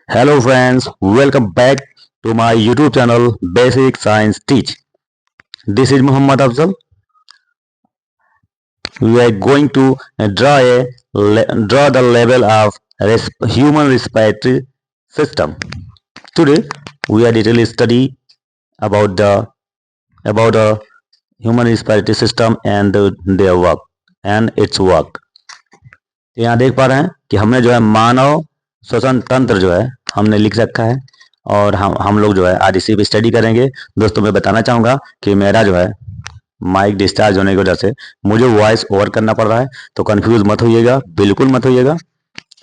Hello friends, welcome back to my YouTube channel Basic Science Teach. This is Muhammad Afzal. We are going to draw the level of human respiratory system. Today we are detailed study about the human respiratory system and their work and its work. तो यहाँ देख पा रहे हैं कि हमने जो है मानव श्वसन तंत्र जो है हमने लिख रखा है और हम लोग जो है आज इसी पे स्टडी करेंगे। दोस्तों मैं बताना चाहूँगा कि मेरा जो है माइक डिस्चार्ज होने की वजह से मुझे वॉइस ओवर करना पड़ रहा है, तो कंफ्यूज मत होइएगा, बिल्कुल मत होइएगा,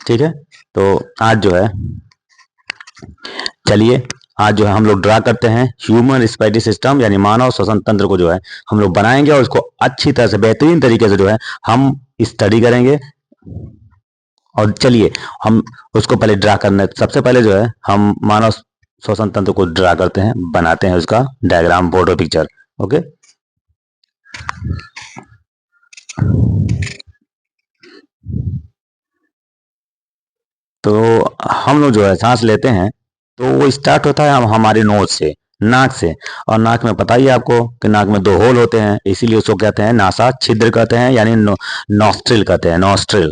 ठीक है। तो आज जो है चलिए आज जो है हम लोग ड्रा करते हैं ह्यूमन रिस्पिरेटरी सिस्टम यानी मानव श्वसन तंत्र को जो है हम लोग बनाएंगे और उसको अच्छी तरह से बेहतरीन तरीके से जो है हम स्टडी करेंगे। और चलिए हम उसको पहले ड्रा करने सबसे पहले जो है हम मानव श्वसन तंत्र को ड्रा करते हैं, बनाते हैं उसका डायग्राम, बोर्ड और पिक्चर। ओके, तो हम लोग जो है सांस लेते हैं तो वो स्टार्ट होता है हमारे नोज से, नाक से। और नाक में पता ही है आपको कि नाक में दो होल होते हैं, इसीलिए उसको कहते हैं नासा छिद्र कहते हैं यानी नॉस्ट्रिल कहते हैं, नॉस्ट्रिल।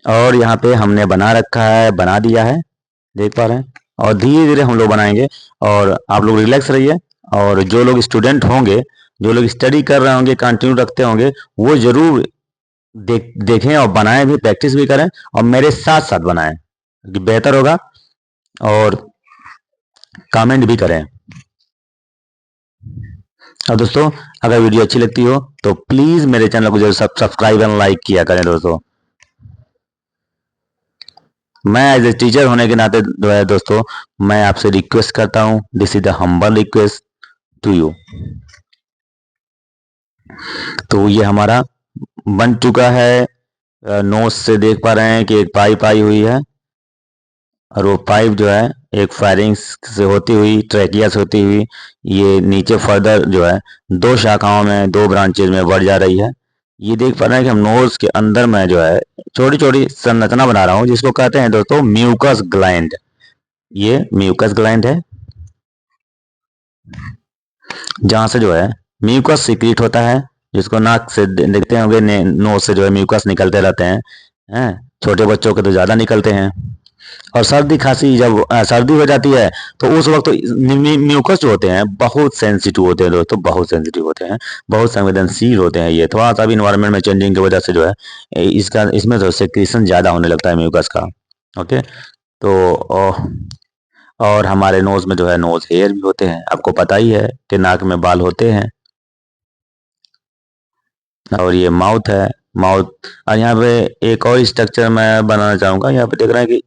और यहाँ पे हमने बना रखा है, बना दिया है, देख पा रहे हैं। और धीरे धीरे हम लोग बनाएंगे और आप लोग रिलैक्स रहिए। और जो लोग स्टूडेंट होंगे, जो लोग स्टडी कर रहे होंगे, कंटिन्यू रखते होंगे, वो जरूर देखें और बनाएं भी, प्रैक्टिस भी करें और मेरे साथ साथ बनाएं, बेहतर होगा। और कमेंट भी करें। और दोस्तों अगर वीडियो अच्छी लगती हो तो प्लीज मेरे चैनल को जरूर सब्सक्राइब एंड लाइक किया करें। दोस्तों मैं एज ए टीचर होने के नाते जो है दोस्तों मैं आपसे रिक्वेस्ट करता हूं, this is the humble request to you. तो ये हमारा बन चुका है। नोज से देख पा रहे हैं कि एक पाइप आई हुई है और वो पाइप जो है एक फायरिंग्स से होती हुई, ट्रैकिया से होती हुई, ये नीचे फर्दर जो है दो शाखाओं में, दो ब्रांचेज में बढ़ जा रही है। ये देख पा रहे हैं कि हम नोज के अंदर में जो है छोटी छोटी संरचना बना रहा हूँ जिसको कहते हैं दोस्तों म्यूकस ग्लैंड। ये म्यूकस ग्लैंड है जहां से जो है म्यूकस सीक्रेट होता है, जिसको नाक से देखते होंगे, नोज से जो है म्यूकस निकलते रहते हैं। छोटे बच्चों के तो ज्यादा निकलते हैं। और सर्दी खांसी जब सर्दी हो जाती है तो उस वक्त तो म्यूकस जो होते हैं बहुत सेंसिटिव होते हैं दोस्तों, बहुत सेंसिटिव होते हैं, बहुत संवेदनशील होते हैं। ये थोड़ा सा भी इन्वायरमेंट में चेंजिंग की वजह से जो है इसमें जो सेक्रेशन ज्यादा होने लगता है म्यूकस का। ओके, तो और हमारे नोज में जो है नोज हेयर भी होते हैं, आपको पता ही है कि नाक में बाल होते हैं। और ये माउथ है, माउथ। और यहाँ पे एक और स्ट्रक्चर मैं बनाना चाहूंगा। यहाँ पे देख रहे हैं कि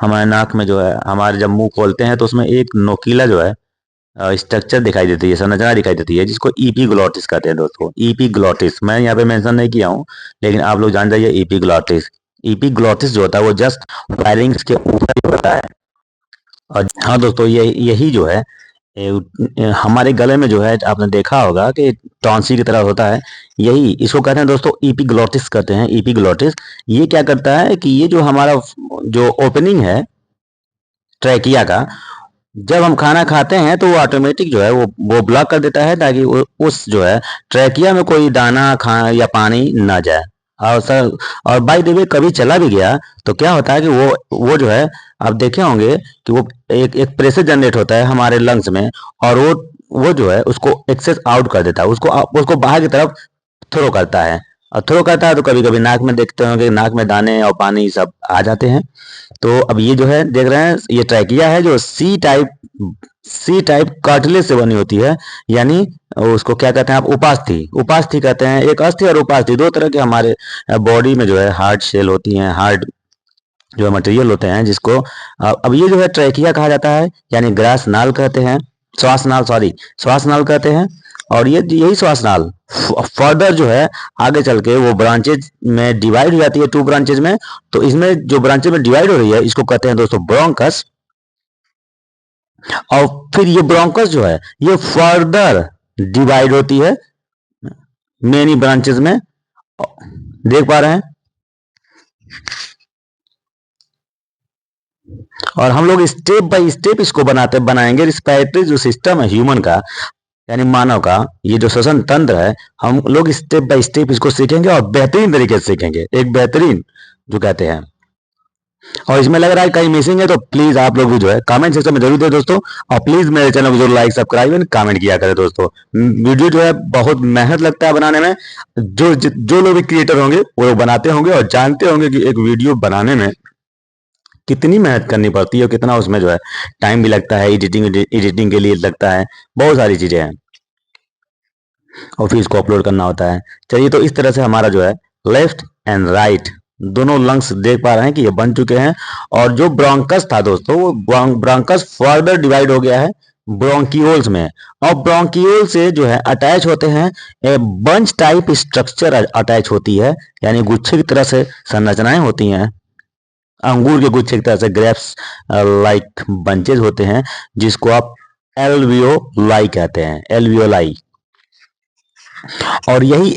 हमारे नाक में जो है, हमारे जब मुंह खोलते हैं तो उसमें एक नोकीला जो है स्ट्रक्चर दिखाई देती है, संरचना दिखाई देती है, जिसको ईपीग्लॉटिस कहते हैं दोस्तों। ईपीग्लॉटिस मैं यहाँ पे मेंशन नहीं किया हूँ, लेकिन आप लोग जान जाइए ईपीग्लॉटिस। ईपीग्लॉटिस जो होता है वो जस्ट फायरिंग्स के ऊपर ही होता है। और हाँ दोस्तों, ये यही जो है हमारे गले में जो है आपने देखा होगा कि टॉन्सी की तरह होता है, यही इसको कहते हैं दोस्तों ईपीग्लॉटिस कहते हैं, ईपीग्लॉटिस। ये क्या करता है कि ये जो हमारा जो ओपनिंग है ट्रैकिया का, जब हम खाना खाते हैं तो वो ऑटोमेटिक जो है वो ब्लॉक कर देता है ताकि उस जो है ट्रैकिया में कोई दाना खा या पानी ना जाए। और सर, और बाय द वे कभी चला भी गया तो क्या होता है कि वो जो है आप देखे होंगे कि वो एक प्रेशर जनरेट होता है हमारे लंग्स में, और वो जो है उसको एक्सेस आउट कर देता है, उसको बाहर की तरफ थ्रो करता है। और थ्रो करता है तो कभी कभी नाक में देखते होंगे, नाक में दाने और पानी सब आ जाते हैं। तो अब ये जो है देख रहे हैं, ये ट्रैकिया है जो सी टाइप कार्टिलेज से बनी होती है, यानी उसको क्या कहते हैं आप, उपास्थि, उपास्थि कहते हैं। एक अस्थि और उपास्थि दो तरह के हमारे बॉडी में जो है हार्ड शेल होती हैं, हार्ड जो मटेरियल होते हैं, जिसको अब ये जो है ट्रैकिया कहा जाता है, यानी ग्रास नाल कहते हैं, श्वासनाल, सॉरी श्वासनाल कहते हैं। और ये यही श्वासनाल फर्दर जो है आगे चल के वो ब्रांचेज में डिवाइड हो जाती है, 2 ब्रांचेज में। तो इसमें जो ब्रांचेज में डिवाइड हो रही है इसको कहते हैं दोस्तों ब्रोंकस। और फिर ये ब्रोंकस जो है ये फर्दर डिवाइड होती है मेनी ब्रांचेज में, देख पा रहे हैं। और हम लोग स्टेप बाय स्टेप इसको बनाएंगे। रिस्पायरेटरी जो सिस्टम है ह्यूमन का, यानी मानव का, ये जो श्वसन तंत्र है, हम लोग स्टेप बाय स्टेप इसको सीखेंगे और बेहतरीन तरीके से सीखेंगे, एक बेहतरीन जो कहते हैं। और इसमें लग रहा है कहीं मिसिंग है तो प्लीज आप लोग भी जो है कमेंट सेक्शन में जरूर दे दोस्तों। और प्लीज मेरे चैनल को जरूर लाइक सब्सक्राइब एंड कमेंट किया करें दोस्तों। वीडियो जो है बहुत मेहनत लगता है बनाने में। जो लोग भी क्रिएटर होंगे वो लोग बनाते होंगे और जानते होंगे कि एक वीडियो बनाने में कितनी मेहनत करनी पड़ती है और कितना उसमें जो है टाइम भी लगता है, एडिटिंग के लिए लगता है, बहुत सारी चीजें हैं और फिर इसको अपलोड करना होता है। चलिए, तो इस तरह से हमारा जो है लेफ्ट एंड राइट दोनों लंग्स देख पा रहे हैं कि ये बन चुके हैं। और जो ब्रोंकस था दोस्तों, वो ब्रोंकस फर्दर डिवाइड हो गया है ब्रोंकियोल्स में। और ब्रोंकियोल से जो है अटैच होते हैं बंच टाइप स्ट्रक्चर अटैच होती है, यानी गुच्छे की तरह से संरचनाएं होती हैं, अंगूर के गुच्छे की तरह से ग्रेप्स लाइक बंचेज होते हैं, जिसको आप एल्वियोलाई कहते हैं, एल्वियोलाई। और यही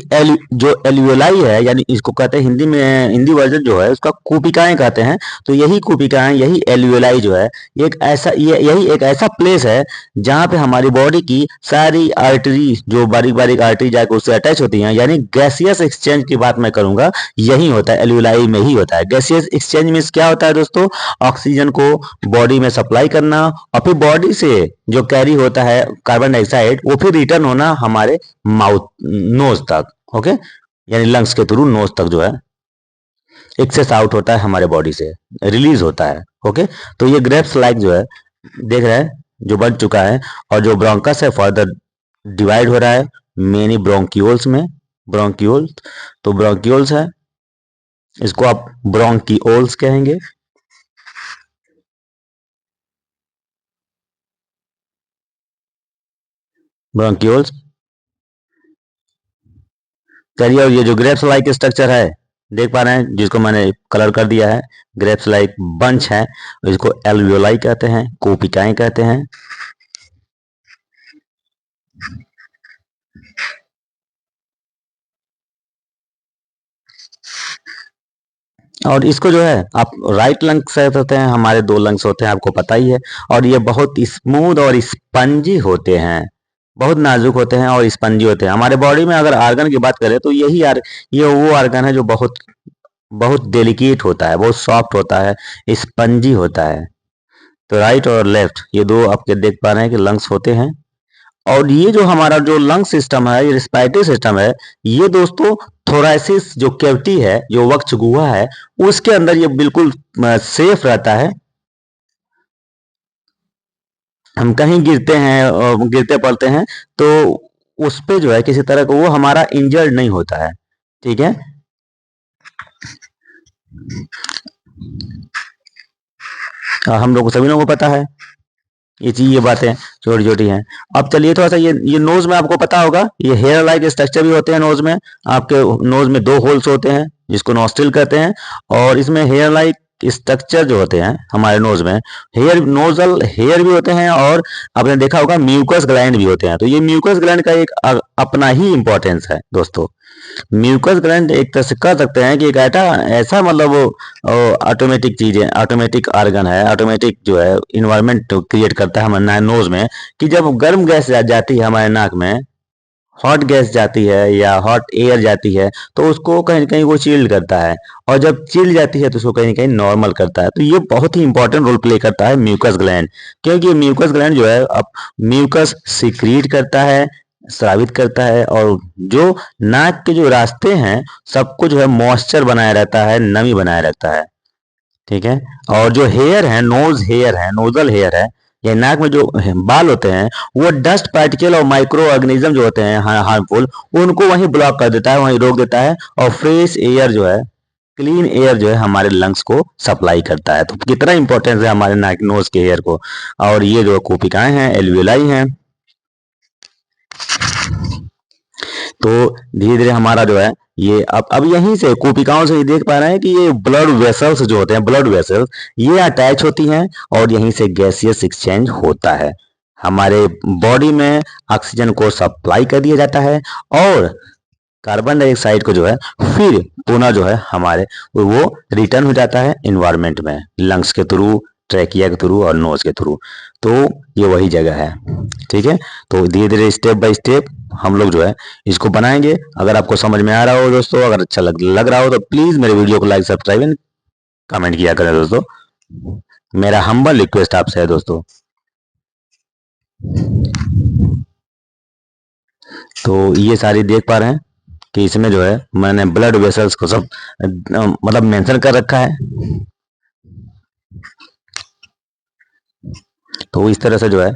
जो एल्वियोलाई है, यानी इसको कहते हैं हिंदी में, हिंदी वर्जन जो है उसका कूपिकाएं कहते हैं। तो यही कूपिकाएं, यही एल्वियोलाई जो है एक ऐसा यही एक ऐसा प्लेस है जहां पे हमारी बॉडी की सारी आर्टरी, जो बारीक बारीक आर्टरी जाकर उससे अटैच होती हैं, यानी गैसियस एक्सचेंज की बात मैं करूंगा, यही होता है, एल्वियोलाई में ही होता है। गैसियस एक्सचेंज मीन्स क्या होता है दोस्तों? ऑक्सीजन को बॉडी में सप्लाई करना और फिर बॉडी से जो कैरी होता है कार्बन डाइऑक्साइड, वो फिर रिटर्न होना हमारे माउथ, नोज तक। ओके, यानी लंग्स के थ्रू नोज तक जो है एक्सेस आउट होता है, हमारे बॉडी से रिलीज होता है। ओके, तो ये ग्रेप्स लाइक जो है देख रहे हैं जो बन चुका है। और जो ब्रोंकस है फर्दर डिवाइड हो रहा है मेनी ब्रोंकियोल्स में, ब्रोंकियोल, तो ब्रोंकियोल्स है, इसको आप ब्रोंकियोल्स कहेंगे। ब्रोंकियोल्स। चलिए, और ये जो ग्रेप्स लाइक स्ट्रक्चर है देख पा रहे हैं, जिसको मैंने कलर कर दिया है, ग्रेप्स लाइक बंच है, इसको एल्वियोलाई कहते हैं, कोपिकाएं कहते हैं। और इसको जो है आप राइट लंग्स से होते हैं, हमारे दो लंग्स होते हैं, आपको पता ही है। और ये बहुत स्मूथ और स्पंजी होते हैं, बहुत नाजुक होते हैं और स्पंजी होते हैं। हमारे बॉडी में अगर आर्गन की बात करें तो ये वो आर्गन है जो बहुत बहुत डेलिकेट होता है, बहुत सॉफ्ट होता है, स्पंजी होता है। तो राइट और लेफ्ट ये दो आपके देख पा रहे हैं कि लंग्स होते हैं। और ये जो हमारा जो लंग सिस्टम है, ये रिस्पायरेटरी सिस्टम है, ये दोस्तों थोरासिस जो कैविटी है, जो वक्ष गुहा है, उसके अंदर ये बिल्कुल सेफ रहता है। हम कहीं गिरते हैं और गिरते पड़ते हैं तो उस पे जो है किसी तरह का वो हमारा इंजर्ड नहीं होता है। ठीक है, हम लोग को, सभी लोगों को पता है ये चीज, ये बातें छोटी छोटी हैं। अब चलिए थोड़ा सा ये नोज में आपको पता होगा, ये हेयर लाइक स्ट्रक्चर भी होते हैं नोज में। आपके नोज में दो होल्स होते हैं जिसको नॉस्ट्रिल कहते हैं। और इसमें हेयर लाइक स्ट्रक्चर जो होते हैं हमारे नोज में, हेयर नोजल हेयर भी होते हैं। और आपने देखा होगा म्यूकस ग्लैंड भी होते हैं। तो ये म्यूकस ग्लैंड का एक अपना ही इंपॉर्टेंस है दोस्तों। म्यूकस ग्लैंड एक तरह से कह सकते हैं कि एक ऐसा मतलब ऑटोमेटिक चीज है, ऑटोमेटिक आर्गन है, ऑटोमेटिक जो है इन्वायरमेंट क्रिएट करता है हमारे नोज में, कि जब गर्म गैस जाती है हमारे नाक में, हॉट गैस जाती है या हॉट एयर जाती है, तो उसको कहीं ना कहीं वो चिल्ड करता है। और जब चिल्ड जाती है तो उसको कहीं ना कहीं नॉर्मल करता है। तो ये बहुत ही इंपॉर्टेंट रोल प्ले करता है म्यूकस ग्लैंड, क्योंकि म्यूकस ग्लैंड जो है अब म्यूकस सिक्रीट करता है, स्रावित करता है। और जो नाक के जो रास्ते हैं सबको जो है मॉइस्चर बनाया रहता है, नमी बनाया रहता है। ठीक है, और जो हेयर है, नोज हेयर है, नोजल हेयर है, ये नाक में जो बाल होते हैं, वो डस्ट पार्टिकल और माइक्रो ऑर्गेनिज्म जो होते हैं हार्मफुल, उनको वहीं ब्लॉक कर देता है, वहीं रोक देता है। और फ्रेश एयर जो है, क्लीन एयर जो है हमारे लंग्स को सप्लाई करता है। तो कितना इंपॉर्टेंस है हमारे नाक नोज के एयर को। और ये जो कोपिकाएं हैं, एल्वियोलाई हैं। तो धीरे धीरे हमारा जो है ये अब यहीं से कोशिकाओं से देख पा रहे हैं कि ये ब्लड वेसल्स जो होते हैं, ब्लड वेसल्स, ये अटैच होती हैं और यहीं से गैसियस एक्सचेंज होता है। हमारे बॉडी में ऑक्सीजन को सप्लाई कर दिया जाता है और कार्बन डाइऑक्साइड को जो है फिर पुनः जो है हमारे वो रिटर्न हो जाता है इन्वायरमेंट में, लंग्स के थ्रू ट्रैकिया के थ्रू और नोज के थ्रू। तो ये वही जगह है, ठीक है। तो धीरे धीरे स्टेप बाय स्टेप हम लोग जो है इसको बनाएंगे। अगर आपको समझ में आ रहा हो दोस्तों, अगर अच्छा लग रहा हो तो प्लीज मेरे वीडियो को लाइक, सब्सक्राइब एंड कमेंट किया करें दोस्तों। मेरा हम्बल रिक्वेस्ट आपसे है दोस्तों। तो ये सारी देख पा रहे हैं कि इसमें जो है मैंने ब्लड वेसल्स को सब मतलब मेंशन कर रखा है। तो इस तरह से जो है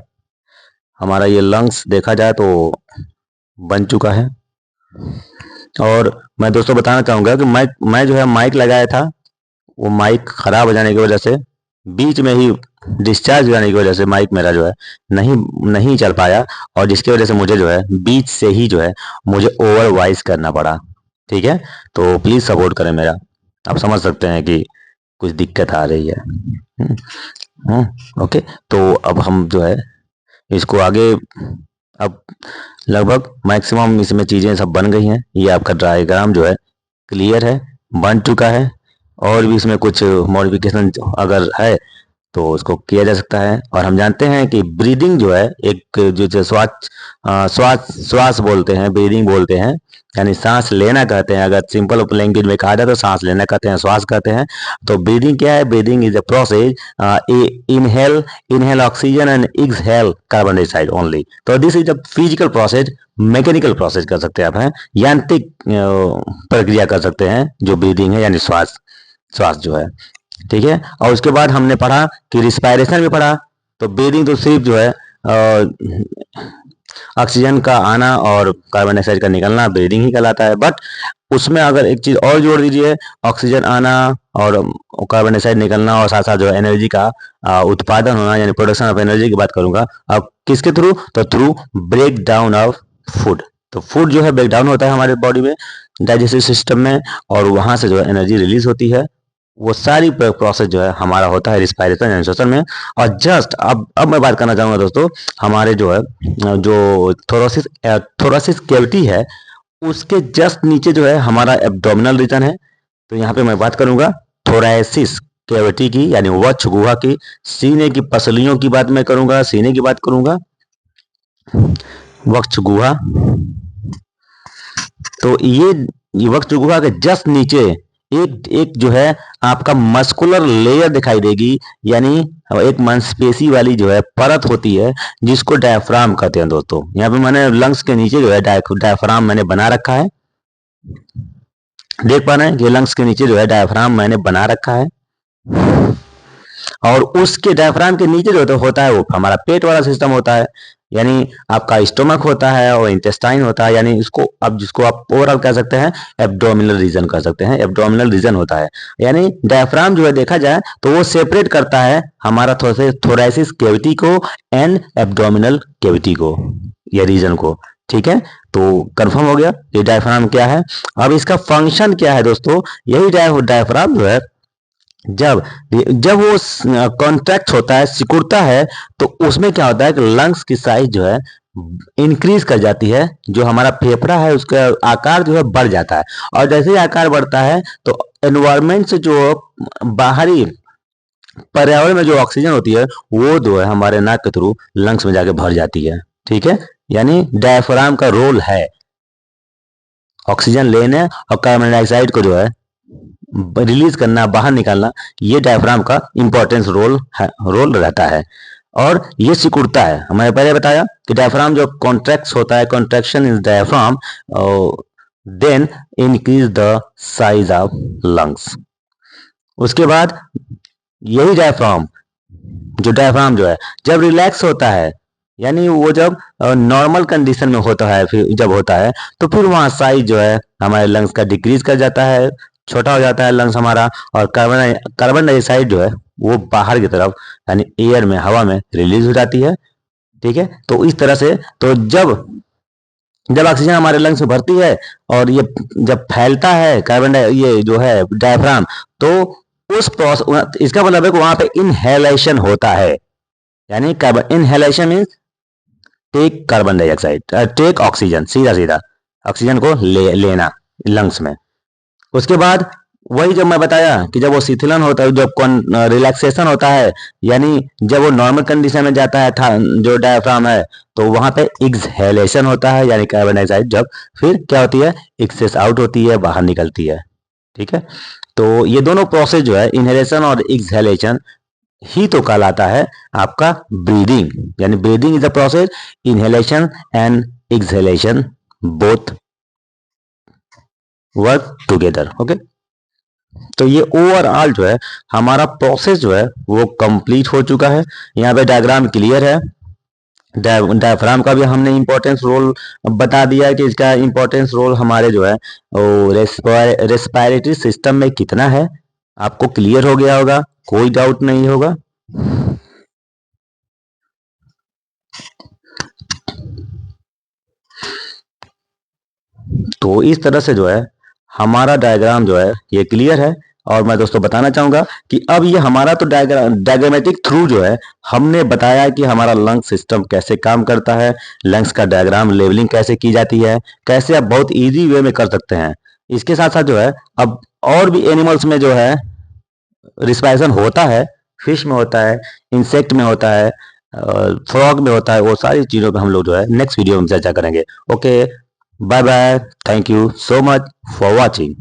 हमारा ये लंग्स देखा जाए तो बन चुका है। और मैं दोस्तों बताना चाहूंगा कि मैं जो है माइक लगाया था, वो माइक खराब हो जाने की वजह से, बीच में ही डिस्चार्ज हो जाने की वजह से माइक मेरा जो है नहीं चल पाया, और जिसकी वजह से मुझे जो है बीच से ही जो है मुझे ओवर वॉइस करना पड़ा, ठीक है। तो प्लीज सपोर्ट करें मेरा। आप समझ सकते हैं कि कुछ दिक्कत आ रही है। ओके, तो अब हम जो है इसको आगे, अब लगभग मैक्सिमम इसमें चीजें सब बन गई हैं। ये आपका डायग्राम जो है क्लियर है, बन चुका है। और भी इसमें कुछ मॉडिफिकेशन अगर है तो उसको किया जा सकता है। और हम जानते हैं कि ब्रीदिंग जो है एक जो श्वास बोलते हैं, ब्रीदिंग बोलते हैं, यानी सांस लेना कहते हैं। अगर सिंपल लैंग्वेज में कहा जाए तो सांस लेना कहते हैं, श्वास कहते हैं। तो ब्रीदिंग क्या है? Breathing is a process, inhale oxygen and exhale carbon dioxide only. तो this is a physical process, mechanical process कर सकते हैं आप, हैं यांत्रिक प्रक्रिया कर सकते हैं जो ब्रीदिंग है, यानी श्वास जो है, ठीक है। और उसके बाद हमने पढ़ा कि रिस्पायरेशन में पढ़ा, तो ब्रीदिंग तो सिर्फ जो है ऑक्सीजन का आना और कार्बन डाइऑक्साइड का निकलना ब्रीदिंग ही कहलाता है। बट उसमें अगर एक चीज और जोड़ दीजिए, ऑक्सीजन आना और कार्बन डाइऑक्साइड निकलना, और साथ साथ जो एनर्जी का उत्पादन होना, यानी प्रोडक्शन ऑफ एनर्जी की बात करूंगा। अब किसके थ्रू? तो through break down of food. तो फूड जो है ब्रेक डाउन होता है हमारे बॉडी में, डाइजेस्टिव सिस्टम में, और वहां से जो है एनर्जी रिलीज होती है। वो सारी प्रोसेस जो है हमारा होता है रिस्पायरेशन यानी श्वसन में। और जस्ट अब मैं बात करना चाहूंगा दोस्तों, हमारे जो है जो थोरासिस कैविटी है, उसके जस्ट नीचे जो है हमारा एब्डोमिनल रीजन है। तो यहाँ पे मैं बात करूंगा थोरैसिस कैविटी की, यानी वक्ष गुहा की, सीने की पसलियों की बात मैं करूंगा, सीने की बात करूंगा, वक्ष गुहा। तो ये वक्ष गुहा के जस्ट नीचे एक जो है आपका मस्कुलर लेयर दिखाई देगी, यानी एक मांसपेशी वाली जो है परत होती है, जिसको डायफ्राम कहते हैं दोस्तों। यहाँ पे मैंने लंग्स के नीचे जो है डायफ्राम मैंने बना रखा है, देख पा रहे हैं कि लंग्स के नीचे जो है डायफ्राम मैंने बना रखा है। और उसके डायफ्राम के नीचे जो होता है वो हमारा पेट वाला सिस्टम होता है, यानी आपका स्टोमक होता है और इंटेस्टाइन होता है, यानी इसको अब जिसको आप ओवरऑल कह सकते हैं एब्डोमिनल रीजन कह सकते हैं, एब्डोमिनल रीजन होता है। यानी डायफ्राम जो है देखा जाए तो वो सेपरेट करता है हमारा थोरैसिस कैविटी को एंड एब्डोमिनल कैविटी को, या रीजन को, ठीक है। तो कंफर्म हो गया ये डायफ्राम क्या है। अब इसका फंक्शन क्या है दोस्तों? यही डायफ्राम जो है जब वो कॉन्ट्रैक्ट होता है, सिकुड़ता है, तो उसमें क्या होता है कि लंग्स की साइज जो है इंक्रीज कर जाती है, जो हमारा फेफड़ा है उसका आकार जो है बढ़ जाता है। और जैसे ही आकार बढ़ता है तो एनवायरमेंट से जो बाहरी पर्यावरण में जो ऑक्सीजन होती है वो जो है हमारे नाक के थ्रू लंग्स में जाके भर जाती है, ठीक है। यानी डायफ्राम का रोल है ऑक्सीजन लेने और कार्बन डाइऑक्साइड को जो है रिलीज करना, बाहर निकालना। ये डायफ्राम का इंपॉर्टेंस रोल रहता है। और ये सिकुड़ता है, हमने पहले बताया कि डायफ्राम जो कॉन्ट्रैक्ट होता है, contraction is diaphragm, then increase the size of lungs. उसके बाद यही डायफ्राम जो है जब रिलैक्स होता है, यानी वो जब नॉर्मल कंडीशन में होता है, फिर जब होता है तो फिर वहां साइज जो है हमारे लंग्स का डिक्रीज कर जाता है, छोटा हो जाता है लंग्स हमारा, और कार्बन डाइऑक्साइड जो है वो बाहर की तरफ यानी एयर में, हवा में रिलीज हो जाती है, ठीक है। तो इस तरह से तो जब ऑक्सीजन हमारे लंग्स में भरती है और ये जब फैलता है ये जो है डायफ्राम, तो उस प्रोसेस, इसका मतलब है कि वहां पे इनहेलेशन होता है, यानी inhalation means take carbon dioxide, take oxygen, सीधा सीधा ऑक्सीजन को लेना लंग्स में। उसके बाद वही जब मैं बताया कि जब वो शिथिलन होता है, जब रिलैक्सेशन होता है, यानी जब वो नॉर्मल कंडीशन में जाता है था जो डायफ्राम है, तो वहां पे एक्सहेलेशन होता है, यानी कार्बन डाइऑक्साइड जब फिर क्या होती है, एक्सेस आउट होती है, बाहर निकलती है। ठीक है, तो ये दोनों प्रोसेस जो है, इनहेलेशन और एक्सहेलेशन, ही तो कहलाता है आपका ब्रीदिंग। यानी breathing is the process, inhalation and exhalation both work together. Okay, तो ये ओवरऑल जो है हमारा प्रोसेस जो है वो कंप्लीट हो चुका है। यहाँ पे डायग्राम क्लियर है। डायफ्राम का भी हमने इंपॉर्टेंस रोल बता दिया है कि इसका इंपॉर्टेंस रोल हमारे जो है वो रेस्पिरेटरी सिस्टम में कितना है, आपको क्लियर हो गया होगा, कोई डाउट नहीं होगा। तो इस तरह से जो है हमारा डायग्राम जो है ये क्लियर है। और मैं दोस्तों बताना चाहूंगा कि अब ये हमारा तो डायग्रामेटिक थ्रू जो है हमने बताया कि हमारा लंग सिस्टम कैसे काम करता है, लंग्स का डायग्राम लेवलिंग कैसे की जाती है, कैसे आप बहुत इजी वे में कर सकते हैं। इसके साथ साथ जो है अब और भी एनिमल्स में जो है रिस्पायरेशन होता है, फिश में होता है, इंसेक्ट में होता है, फ्रॉग में होता है, वो सारी चीज़ों पे हम लोग जो है नेक्स्ट वीडियो में चर्चा करेंगे। Okay, bye bye, thank you so much for watching.